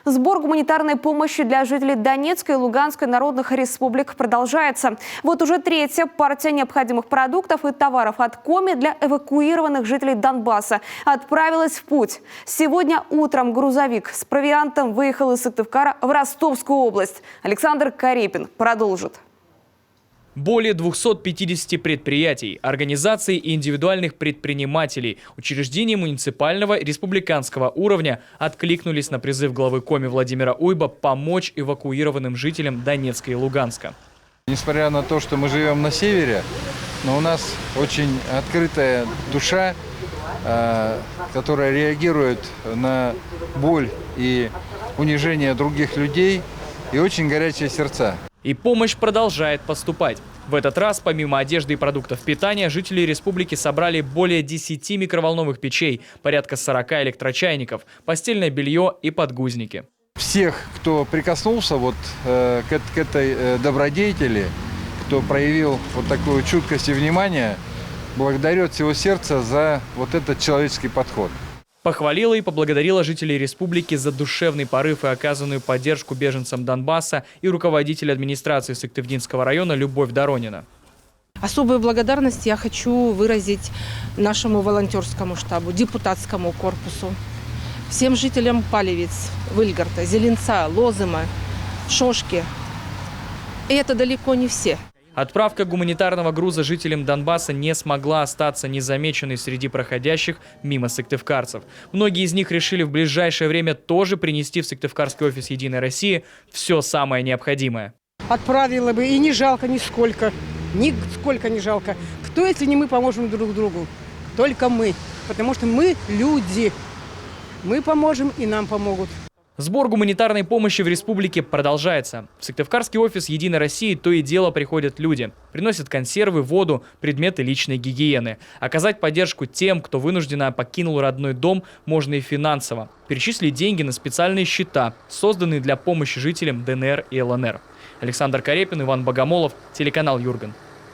Сбор гуманитарной помощи для жителей Донецкой и Луганской народных республик продолжается. Вот уже третья партия необходимых продуктов и товаров от Коми для эвакуированных жителей Донбасса отправилась в путь. Сегодня утром грузовик с провиантом выехал из Сыктывкара в Ростовскую область. Александр Карепин продолжит. Более 250 предприятий, организаций и индивидуальных предпринимателей, учреждений муниципального и республиканского уровня откликнулись на призыв главы Коми Владимира Уйба помочь эвакуированным жителям Донецка и Луганска. Несмотря на то, что мы живем на севере, но у нас очень открытая душа, которая реагирует на боль и унижение других людей, и очень горячие сердца. И помощь продолжает поступать. В этот раз, помимо одежды и продуктов питания, жители республики собрали более 10 микроволновых печей, порядка 40 электрочайников, постельное белье и подгузники. Всех, кто прикоснулся к этой добродетели, кто проявил вот такую чуткость и внимание, благодарю от всего сердца за вот этот человеческий подход. Похвалила и поблагодарила жителей республики за душевный порыв и оказанную поддержку беженцам Донбасса и руководитель администрации Сыктывдинского района Любовь Доронина. Особую благодарность я хочу выразить нашему волонтерскому штабу, депутатскому корпусу, всем жителям Палевец, Выльгарта, Зеленца, Лозыма, Шошки. И это далеко не все. Отправка гуманитарного груза жителям Донбасса не смогла остаться незамеченной среди проходящих мимо сыктывкарцев. Многие из них решили в ближайшее время тоже принести в Сыктывкарский офис «Единой России» все самое необходимое. Отправила бы, и не жалко нисколько. Нисколько не жалко. Кто, если не мы, поможем друг другу? Только мы. Потому что мы люди. Мы поможем, и нам помогут. Сбор гуманитарной помощи в республике продолжается. В Сыктывкарский офис «Единой России» то и дело приходят люди. Приносят консервы, воду, предметы личной гигиены. Оказать поддержку тем, кто вынужденно покинул родной дом, можно и финансово. Перечислить деньги на специальные счета, созданные для помощи жителям ДНР и ЛНР. Александр Карепин, Иван Богомолов, телеканал Юрган.